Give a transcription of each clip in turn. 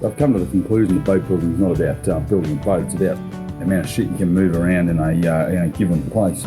I've come to the conclusion that boat building is not about building a boat, it's about the amount of shit you can move around in a given place.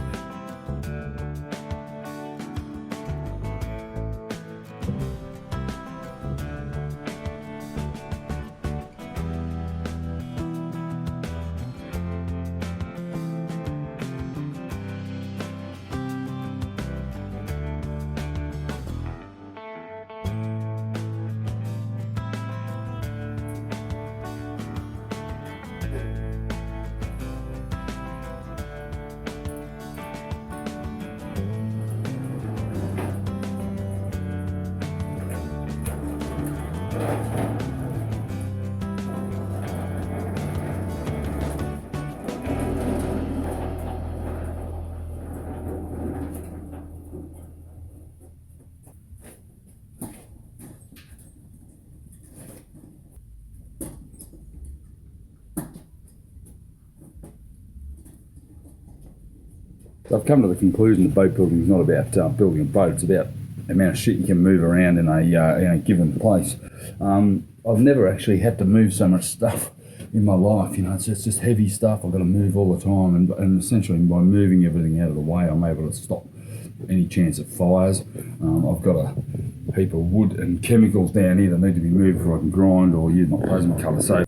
I've come to the conclusion that boat building is not about building a boat, it's about the amount of shit you can move around in a given place. I've never actually had to move so much stuff in my life, it's just heavy stuff I've got to move all the time, and essentially by moving everything out of the way I'm able to stop any chance of fires. I've got a heap of wood and chemicals down here that need to be moved before I can grind or use my plasma cutter. So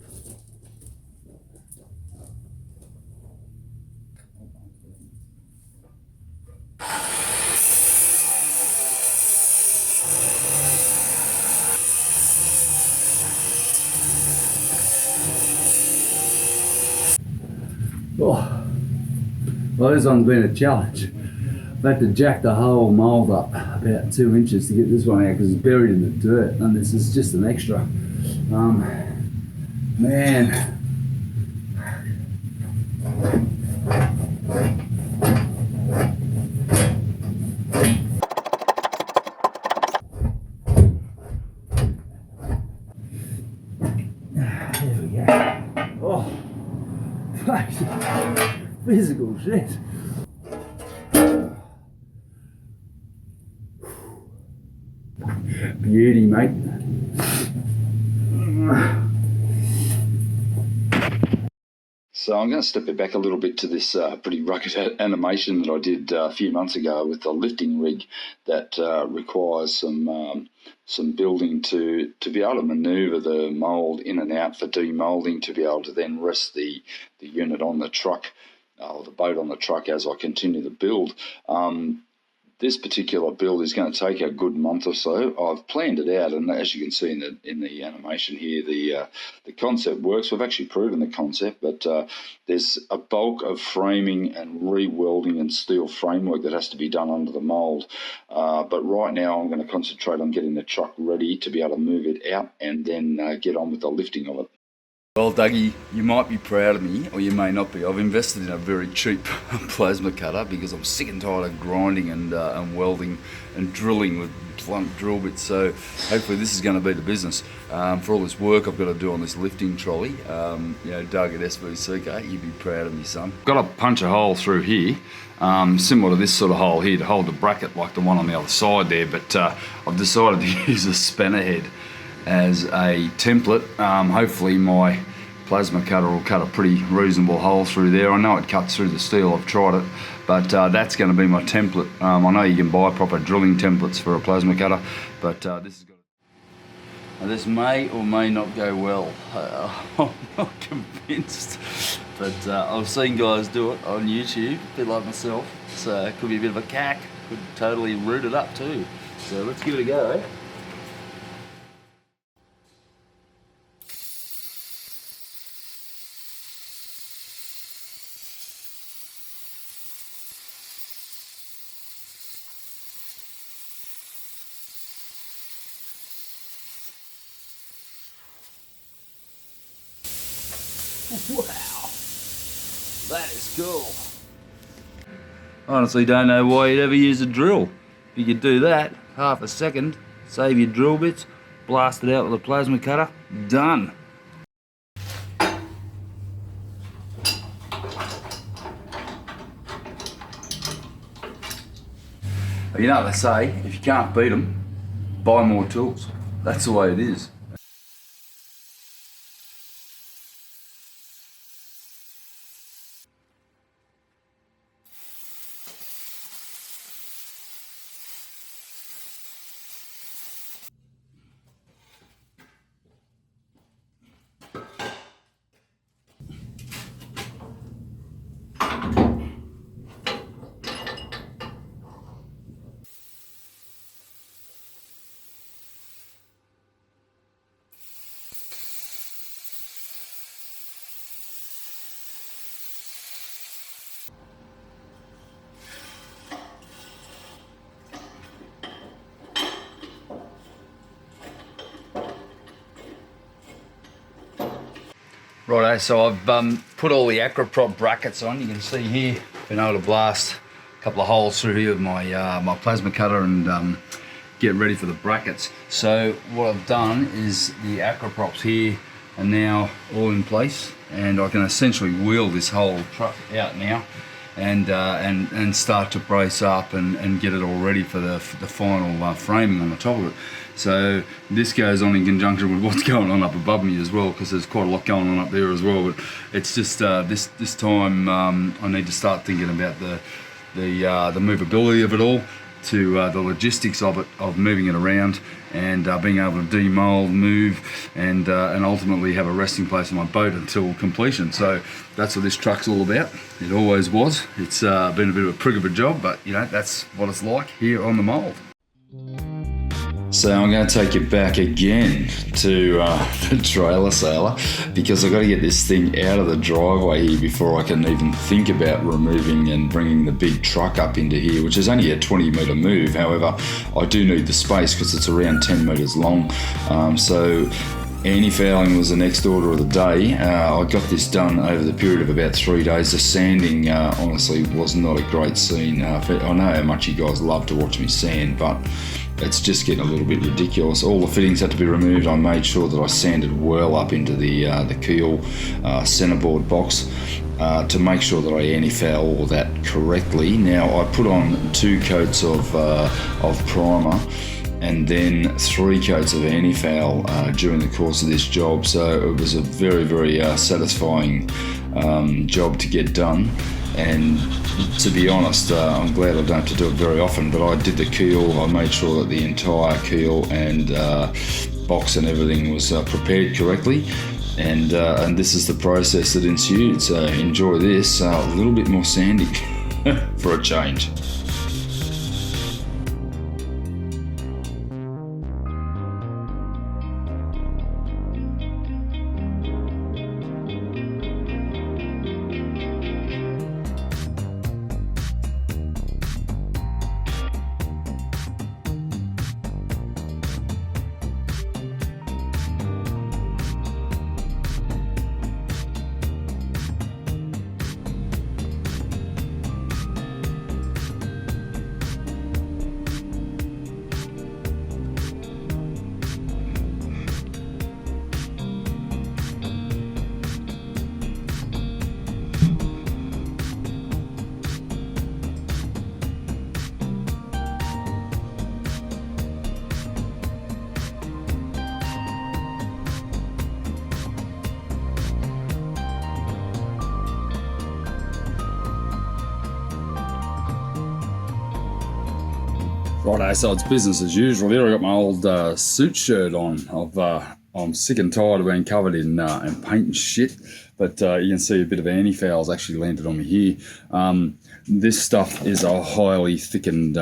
well, this one's been a challenge. I've had to jack the whole mould up about 2 inches to get this one out because it's buried in the dirt, and this is just an extra. Man. There we go. Oh. Physical shit. Beauty, mate. So I'm going to step it back a little bit to this pretty rugged animation that I did a few months ago with the lifting rig that requires some building to be able to manoeuvre the mould in and out for demoulding, to be able to then rest the unit on the truck or the boat on the truck as I continue to build. This particular build is going to take a good month or so. I've planned it out, and as you can see in the animation here, the concept works. We've actually proven the concept, but there's a bulk of framing and re-welding and steel framework that has to be done under the mould. But right now I'm going to concentrate on getting the truck ready to be able to move it out and then get on with the lifting of it. Well, Dougie, you might be proud of me, or you may not be. I've invested in a very cheap plasma cutter because I'm sick and tired of grinding and welding and drilling with blunt drill bits. So hopefully this is going to be the business. For all this work I've got to do on this lifting trolley, Doug at SVCK, you'd be proud of me, son. Got to punch a hole through here, similar to this sort of hole here, to hold the bracket like the one on the other side there, but I've decided to use a spanner head as a template. Hopefully my plasma cutter will cut a pretty reasonable hole through there. I know it cuts through the steel, I've tried it, but that's going to be my template. I know you can buy proper drilling templates for a plasma cutter, but this may or may not go well. I'm not convinced, but I've seen guys do it on YouTube, a bit like myself, so it could be a bit of a cack, could totally root it up too. So let's give it a go, eh? Wow, that is cool. Honestly don't know why you'd ever use a drill. If you could do that, half a second, save your drill bits, blast it out with a plasma cutter, done. You know what they say, if you can't beat them, buy more tools. That's the way it is. Righto, so I've put all the Acroprop brackets on. You can see here, been able to blast a couple of holes through here with my my plasma cutter and get ready for the brackets. So what I've done is the Acroprops here are now all in place, and I can essentially wheel this whole truck out now and start to brace up and get it all ready for the final framing on the top of it. So this goes on in conjunction with what's going on up above me as well, because there's quite a lot going on up there as well. But it's just this time I need to start thinking about the movability of it all, to the logistics of it, of moving it around and being able to demold, move, and ultimately have a resting place on my boat until completion. So that's what this truck's all about. It always was. It's been a bit of a prig of a job, but you know, that's what it's like here on the mould. So I'm going to take you back again to the trailer sailor, because I've got to get this thing out of the driveway here before I can even think about removing and bringing the big truck up into here, which is only a 20 metre move. However, I do need the space because it's around 10 metres long. So anti-fouling was the next order of the day. I got this done over the period of about 3 days. The sanding honestly was not a great scene. I know how much you guys love to watch me sand, but it's just getting a little bit ridiculous. All the fittings had to be removed. I made sure that I sanded well up into the keel centerboard box to make sure that I anti-foul all that correctly. Now I put on 2 coats of primer and then 3 coats of anti-foul during the course of this job. So it was a very, very satisfying job to get done. And to be honest, I'm glad I don't have to do it very often, but I did the keel. I made sure that the entire keel and box and everything was prepared correctly. And this is the process that ensued. So enjoy this, a little bit more sandy for a change. Righto, so it's business as usual. Here I got my old suit shirt on. I'm sick and tired of being covered in paint and shit, but you can see a bit of anti-fouls actually landed on me here. This stuff is a highly thickened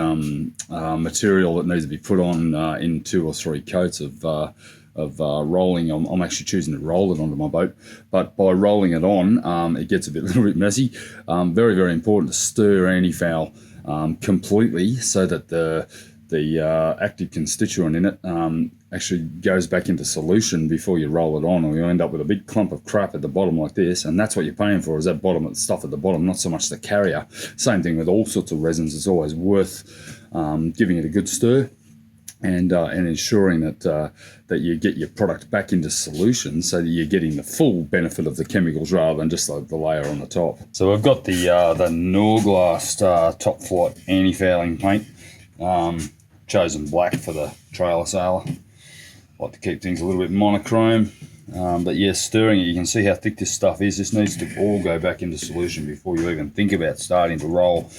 material that needs to be put on in 2 or 3 coats of rolling. I'm actually choosing to roll it onto my boat, but by rolling it on, it gets a little bit messy. Very, very important to stir anti-foul completely so that the active constituent in it actually goes back into solution before you roll it on, or you end up with a big clump of crap at the bottom like this. And that's what you're paying for, is that bottom stuff at the bottom, not so much the carrier. Same thing with all sorts of resins. It's always worth giving it a good stir and ensuring that you get your product back into solution so that you're getting the full benefit of the chemicals rather than just the layer on the top. So we've got the Norglass top flight anti-fouling paint, chosen black for the trailer sailor. Like to keep things a little bit monochrome, but yeah, stirring it, you can see how thick this stuff is. This needs to all go back into solution before you even think about starting to roll.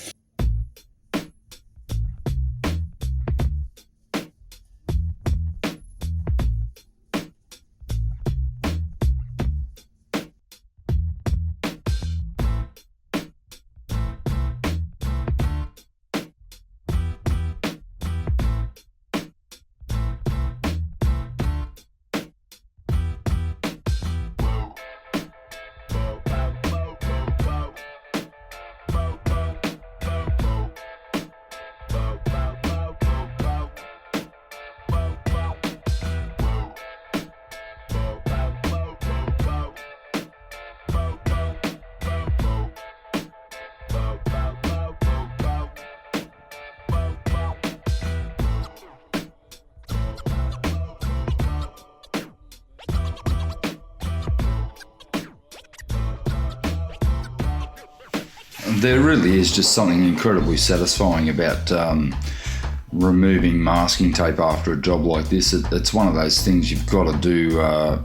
There really is just something incredibly satisfying about removing masking tape after a job like this. It's one of those things you've got to do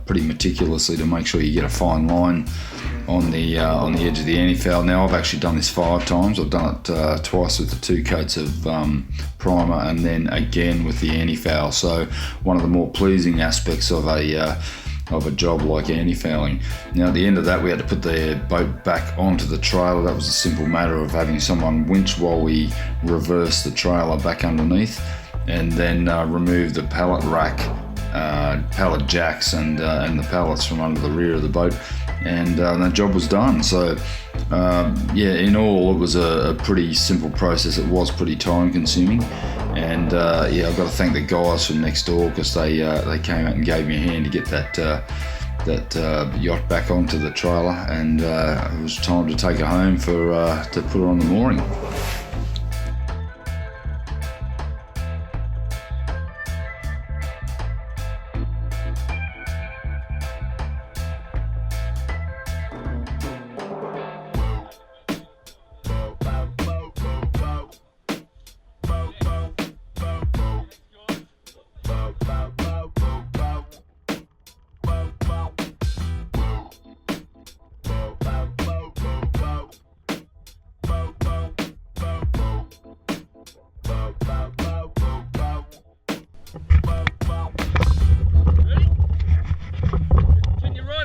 pretty meticulously to make sure you get a fine line on the edge of the anti-foul. Now, I've actually done this 5 times. I've done it twice with the 2 coats of primer, and then again with the anti-foul. So one of the more pleasing aspects of a job like anti-fouling. Now, at the end of that, we had to put the boat back onto the trailer. That was a simple matter of having someone winch while we reversed the trailer back underneath, and then remove the pallet rack, pallet jacks, and the pallets from under the rear of the boat, and the job was done. So in all, it was a pretty simple process. It was pretty time consuming, and I've got to thank the guys from next door, because they came out and gave me a hand to get that yacht back onto the trailer, and it was time to take it home to put it on the mooring.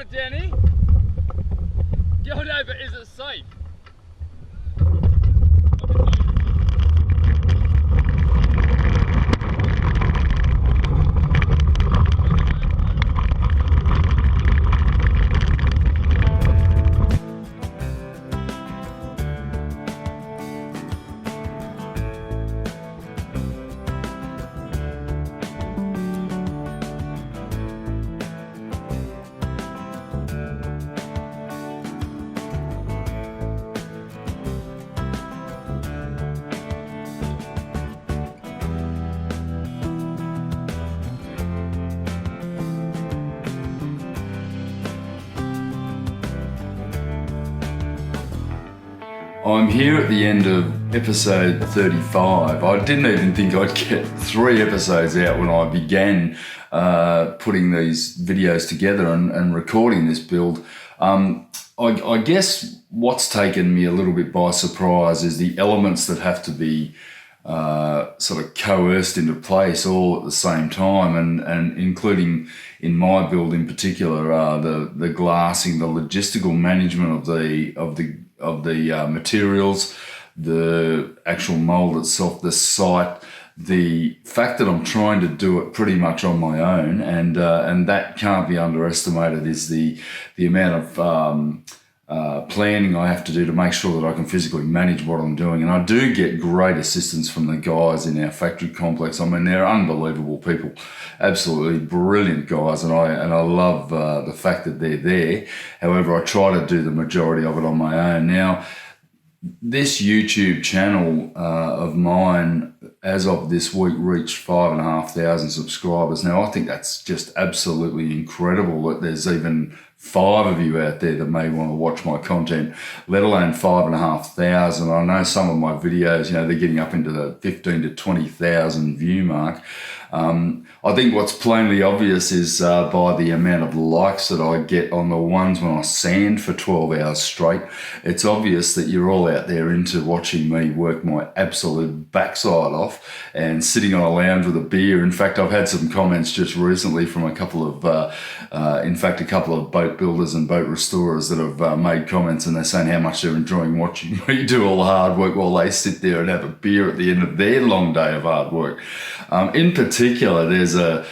Danny, go over, is it safe? I'm here at the end of episode 35. I didn't even think I'd get 3 episodes out when I began putting these videos together and recording this build. I guess what's taken me a little bit by surprise is the elements that have to be sort of coerced into place all at the same time, and including in my build in particular, the glassing, the logistical management of the materials, the actual mould itself, the site, the fact that I'm trying to do it pretty much on my own, and that can't be underestimated, is the amount of planning I have to do to make sure that I can physically manage what I'm doing. And I do get great assistance from the guys in our factory complex. I mean, they're unbelievable people, absolutely brilliant guys, and I love the fact that they're there. However, I try to do the majority of it on my own. Now, this YouTube channel of mine, as of this week, reached 5,500 subscribers. Now, I think that's just absolutely incredible that there's even 5 of you out there that may want to watch my content, let alone 5,500. I know some of my videos, they're getting up into the 15 to 20,000 view mark. I think what's plainly obvious is by the amount of likes that I get on the ones when I sand for 12 hours straight. It's obvious that you're all out there into watching me work my absolute backside off and sitting on a lounge with a beer. In fact, I've had some comments just recently from a couple of boat builders and boat restorers that have made comments, and they're saying how much they're enjoying watching me do all the hard work while they sit there and have a beer at the end of their long day of hard work. In particular, there's a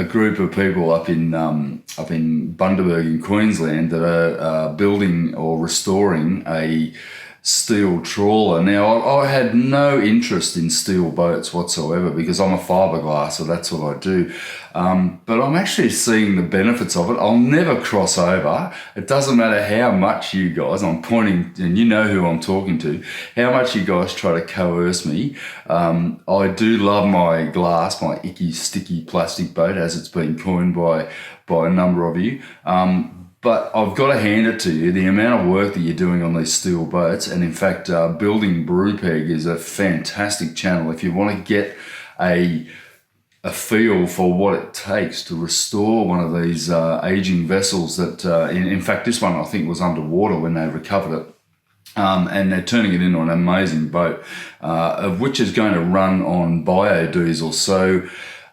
group of people up in Bundaberg in Queensland that are building or restoring a steel trawler. Now, I had no interest in steel boats whatsoever because I'm a fiberglass, so that's what I do. But I'm actually seeing the benefits of it. I'll never cross over. It doesn't matter how much you guys, I'm pointing, and you know who I'm talking to, how much you guys try to coerce me. I do love my glass, my icky, sticky plastic boat, as it's been coined by a number of you. But I've got to hand it to you, the amount of work that you're doing on these steel boats, and in fact, Building Brewpeg is a fantastic channel if you want to get a feel for what it takes to restore one of these aging vessels that, in fact, this one I think was underwater when they recovered it. And they're turning it into an amazing boat, of which is going to run on biodiesel. So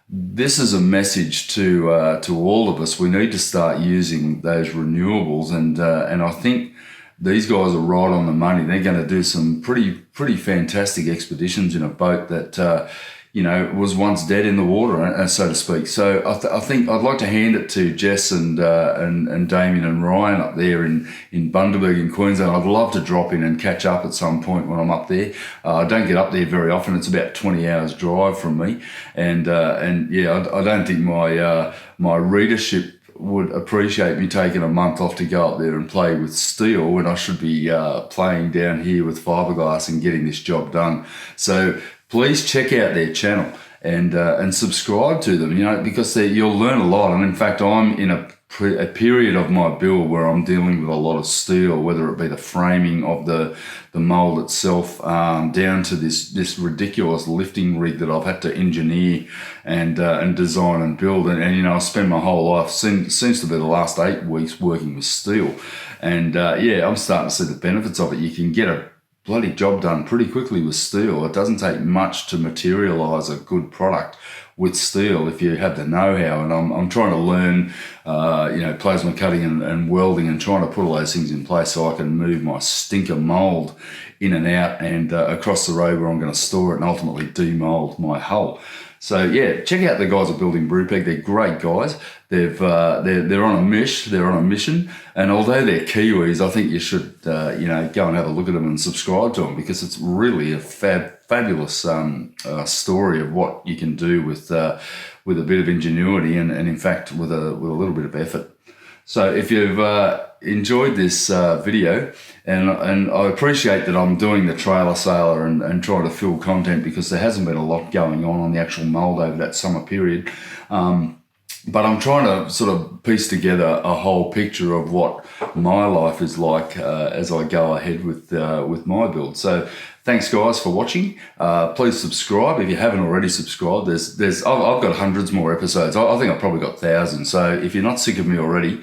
this is a message to all of us. We need to start using those renewables, and I think these guys are right on the money. They're going to do some pretty fantastic expeditions in a boat that was once dead in the water, so to speak. So I think I'd like to hand it to Jess and Damien and Ryan up there in Bundaberg in Queensland. I'd love to drop in and catch up at some point when I'm up there. I don't get up there very often. It's about 20 hours drive from me, and yeah, I don't think my readership would appreciate me taking a month off to go up there and play with steel when I should be playing down here with fiberglass and getting this job done. So please check out their channel and subscribe to them, because you'll learn a lot. And in fact, I'm in a period of my build where I'm dealing with a lot of steel, whether it be the framing of the mould itself, down to this ridiculous lifting rig that I've had to engineer and design and build. And I spend my whole life, seems to be the last 8 weeks, working with steel. And yeah, I'm starting to see the benefits of it. You can get a bloody job done pretty quickly with steel. It doesn't take much to materialize a good product with steel if you have the know-how. And I'm trying to learn, plasma cutting and welding, and trying to put all those things in place so I can move my stinker mould in and out and across the road where I'm going to store it and ultimately demould my hull. So yeah, check out the guys at Building Brewpeg. They're great guys. They're on a mission, and although they're Kiwis, I think you should go and have a look at them and subscribe to them, because it's really a fabulous story of what you can do with a bit of ingenuity and in fact with a little bit of effort. So if you've enjoyed this video, and I appreciate that I'm doing the trailer sailor and trying to fill content, because there hasn't been a lot going on the actual mould over that summer period. But I'm trying to sort of piece together a whole picture of what my life is like as I go ahead with my build. So thanks guys for watching. Please subscribe if you haven't already subscribed. I've got hundreds more episodes. I think I've probably got thousands. So if you're not sick of me already,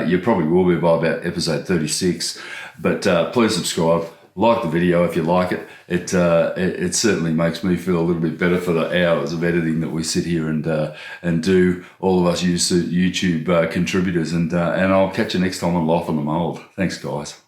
you probably will be by about episode 36. But please subscribe. Like the video if you like it. It certainly makes me feel a little bit better for the hours of editing that we sit here and do, all of us YouTube contributors. And I'll catch you next time on Life on the Mould. Thanks, guys.